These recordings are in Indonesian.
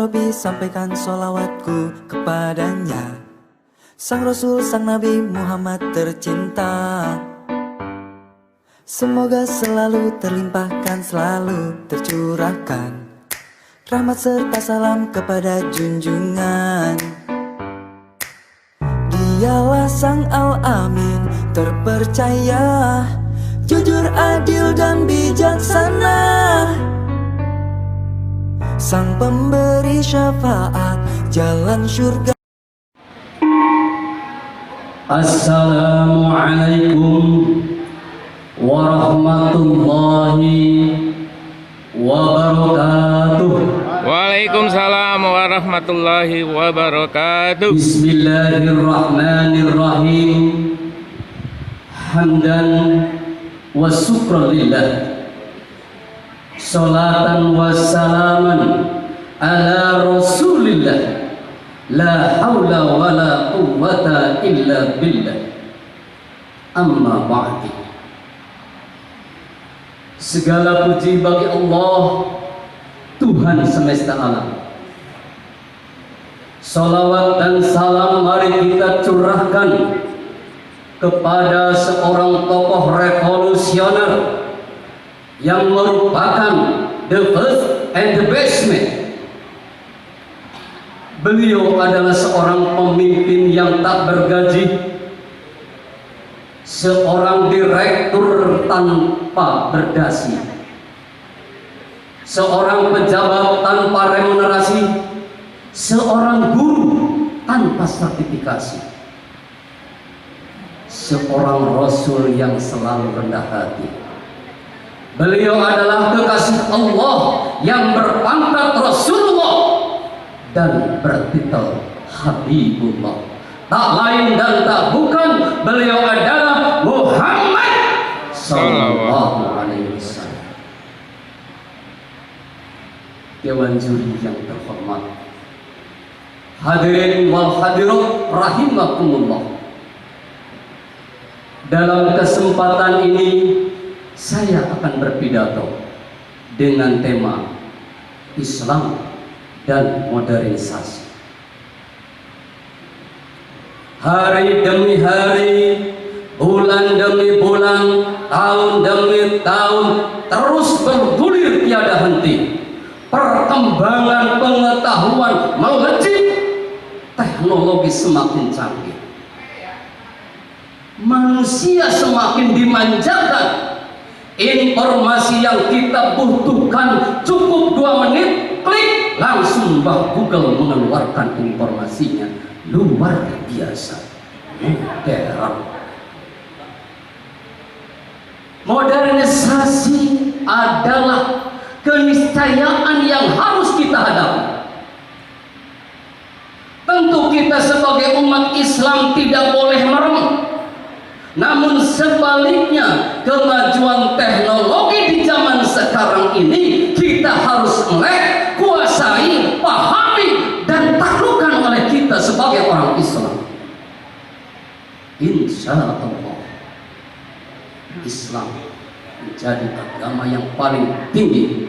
Rabbi, sampaikan sholawatku kepadanya, Sang Rasul, Sang Nabi Muhammad tercinta. Semoga selalu terlimpahkan, selalu tercurahkan rahmat serta salam kepada junjungan. Dialah Sang Al-Amin, terpercaya, jujur, adil, dan bijaksana, Sang pemberi syafaat, jalan syurga. Assalamualaikum warahmatullahi wabarakatuh. Waalaikumsalam warahmatullahi wabarakatuh. Bismillahirrahmanirrahim. Hamdan wa syukran lillah, salatan wa salaman ala rasulillah, la hawla wa la quwwata illa billah. Amma ba'di. Segala puji bagi Allah, Tuhan semesta alam. Salawat dan salam mari kita curahkan kepada seorang tokoh revolusioner yang merupakan the first and the best man. Beliau adalah seorang pemimpin yang tak bergaji, seorang direktur tanpa berdasi, seorang pejabat tanpa remunerasi, seorang guru tanpa sertifikasi, seorang rasul yang selalu rendah hati. Beliau adalah kekasih Allah yang berpangkat Rasulullah dan bertitel Habibullah. Tak lain dan tak bukan, beliau adalah Muhammad sallallahu alaihi wasallam. Dewan juri yang terhormat, hadirin wal hadirat rahimakumullah. Dalam kesempatan ini saya akan berpidato dengan tema Islam dan modernisasi. Hari demi hari, bulan demi bulan, tahun demi tahun, terus bergulir tiada henti. Perkembangan pengetahuan melejit, teknologi semakin canggih, manusia semakin dimanjakan. Informasi yang kita butuhkan cukup 2 menit, klik, langsung Mbah Google mengeluarkan informasinya. Luar biasa modern. Modernisasi adalah keniscayaan yang harus kita hadapi. Tentu kita sebagai umat Islam tidak boleh merem. Namun sebaliknya, kemajuan teknologi di zaman sekarang ini kita harus melek, kuasai, pahami, dan taklukkan oleh kita sebagai orang Islam. Insya Allah, Islam menjadi agama yang paling tinggi.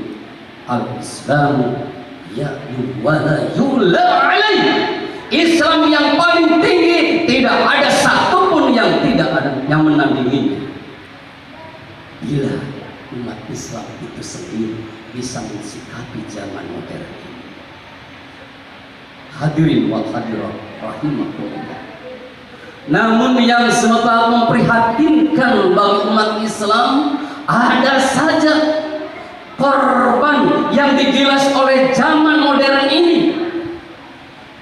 Al-Islam ya'lu wa la yu'la alaih. Islam yang paling tinggi, tidak ada satupun yang tidak ada yang menandinginya. Bila umat Islam itu sendiri bisa mensikapi zaman modern ini. Hadirin wal hadirat rahimakumullah. Namun yang sempat memprihatinkan bagi umat Islam, ada saja korban yang digilas oleh zaman modern ini.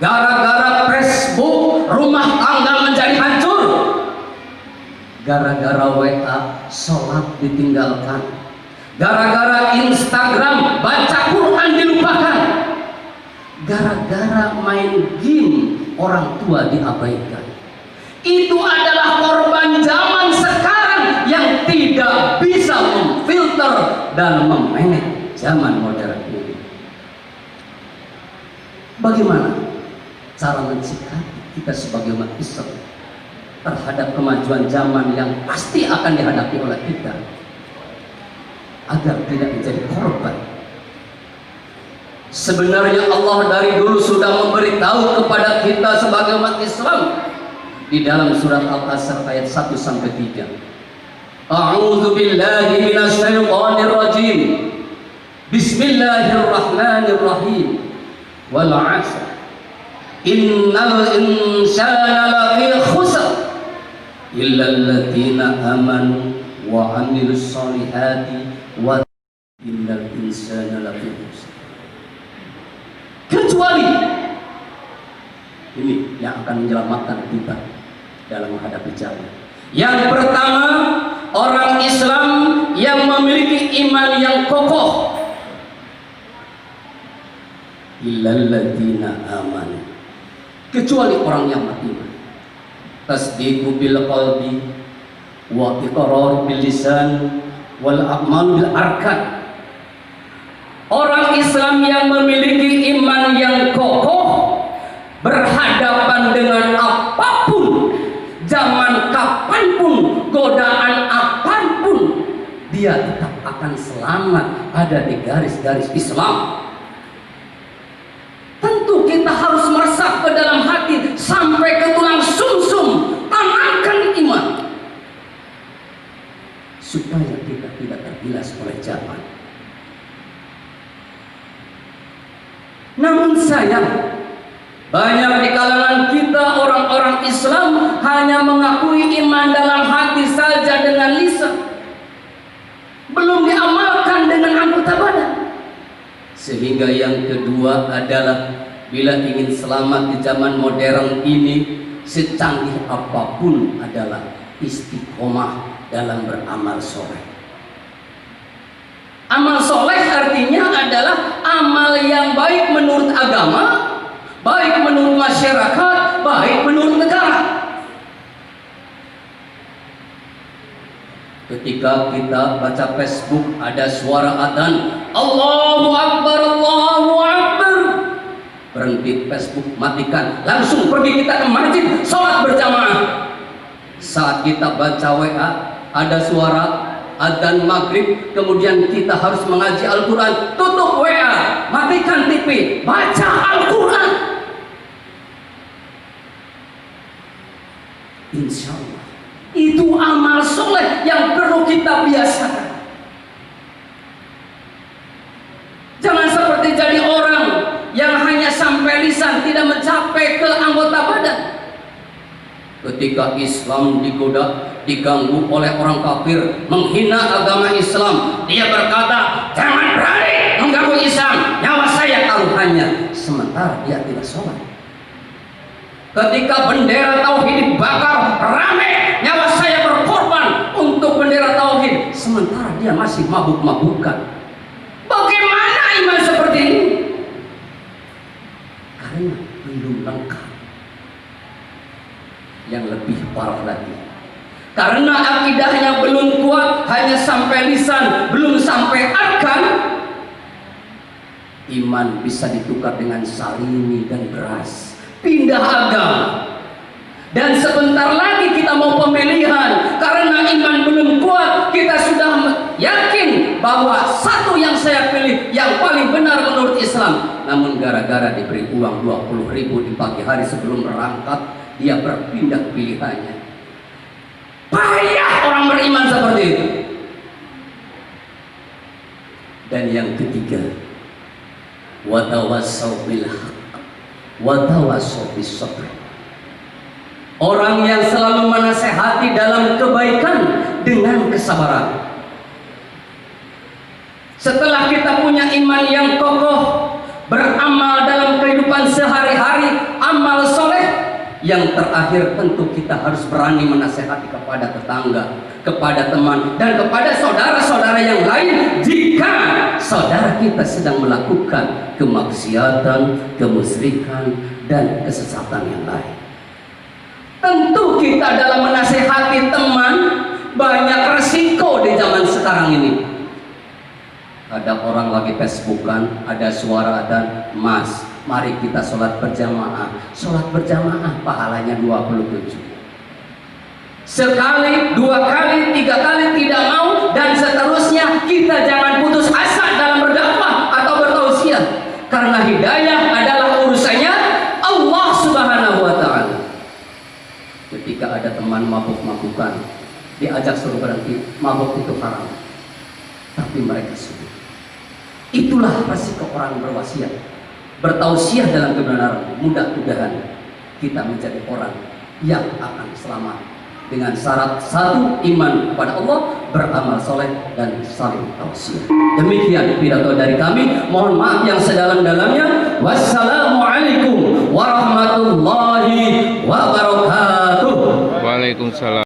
Gara-gara Facebook, rumah tangga menjadi hancur. Gara-gara WA, sholat ditinggalkan. Gara-gara Instagram, baca Quran dilupakan. Gara-gara main game, orang tua diabaikan. Itu adalah korban zaman sekarang yang tidak bisa memfilter dan memanage zaman modern ini. Bagaimana cara mensikapi kita sebagai umat Islam terhadap kemajuan zaman yang pasti akan dihadapi oleh kita, agar tidak menjadi korban Sebenarnya Allah dari dulu sudah memberitahu kepada kita sebagai umat Islam di dalam surat Al-Asr ayat 1 sampai 3. A'udzu billahi minasyaitonir rajim. Bismillahirrahmanirrahim. Wal 'asr. Innal insana lafi khusr illa alladziina amanu wa 'amilus shalihati wa innal insana lafi khusr. Kecuali ini yang akan menyelamatkan kita dalam menghadapi jalan. Yang pertama, orang Islam yang memiliki iman yang kokoh. Illal ladzina amanu. Kecuali orang yang beriman. Tasdiqu bil qalbi wa iqrar bil lisan wal a'mal bil arkan. Orang Islam yang memiliki iman yang kokoh berhadapan dengan apapun, zaman kapanpun, godaan apapun, dia tetap akan selamat ada di garis-garis Islam. Tentu kita harus meresap ke dalam hati sampai ke tulang sumsum, tanamkan iman supaya kita tidak tergilas oleh zaman. Namun sayang, banyak di kalangan kita orang-orang Islam hanya mengakui iman dalam hati saja dengan lisan, belum diamalkan dengan anggota badan. Sehingga yang kedua adalah bila ingin selamat di zaman modern ini, secanggih apapun adalah istiqomah dalam beramal soleh. Amal soleh artinya adalah amal yang baik menurut agama, baik menurut masyarakat, baik menurut negara. Ketika kita baca Facebook ada suara adzan, Allahu Akbar, Allahu Akbar. Berhenti Facebook, matikan. Langsung pergi kita ke masjid, sholat berjamaah. Saat kita baca WA, ada suara adzan maghrib, kemudian kita harus mengaji Al-Quran, tutup WA, matikan TV, baca Al-Quran. Insya Allah itu amal soleh yang perlu kita biasakan. Jangan seperti jadi orang yang hanya sampai lisan, tidak mencapai ke anggota badan. Ketika Islam digoda, diganggu oleh orang kafir, menghina agama Islam, dia berkata, jangan berani mengganggu Islam, nyawa saya taruhannya. Sementara dia tidak sholat. Ketika bendera tauhid dibakar rame, nyawa saya berkorban untuk bendera tauhid, sementara dia masih mabuk-mabukan. Bagaimana iman seperti ini? Karena belum lengkap. Yang lebih parah lagi, karena akidahnya belum kuat, hanya sampai lisan, belum sampai arkan, iman bisa ditukar dengan salimi dan beras, pindah agama. Dan sebentar lagi kita mau pemilihan, karena iman belum kuat, kita sudah yakin bahwa satu yang saya pilih yang paling benar menurut Islam. Namun gara-gara diberi uang 20.000 di pagi hari sebelum berangkat, dia berpindah pilihannya. Payah orang beriman seperti itu. Dan yang ketiga, wa tawassaw bil haqq wa tawassaw bis sabr. Orang yang selalu menasehati dalam kebaikan dengan kesabaran. Setelah kita punya iman yang kokoh, beramal dalam kehidupan sehari-hari, amal soleh, yang terakhir tentu kita harus berani menasehati kepada tetangga, kepada teman, dan kepada saudara-saudara yang lain jika saudara kita sedang melakukan kemaksiatan, kemusyrikan, dan kesesatan yang lain. Tentu kita dalam menasehati teman banyak resiko di zaman sekarang ini. Ada orang lagi Facebookan, ada suara dan mas, mari kita sholat berjamaah. Sholat berjamaah pahalanya 27. Sekali, 2 kali, 3 kali tidak mau, dan seterusnya. Kita jangan putus asa dalam berdakwah atau bertausiah, karena hidayah adalah urusannya Allah Subhanahu wa Ta'ala. Ketika ada teman mabuk-mabukan, diajak suruh berhenti, mabuk itu haram, tapi mereka sudah. Itulah resiko orang berwasiat, bertausiah dalam kebenaran. Mudah-mudahan kita menjadi orang yang akan selamat dengan syarat satu, iman kepada Allah, beramal soleh, dan saling tausiah. Demikian pidato dari kami. Mohon maaf yang sedalam-dalamnya. Wassalamualaikum warahmatullahi wabarakatuh. Waalaikumsalam.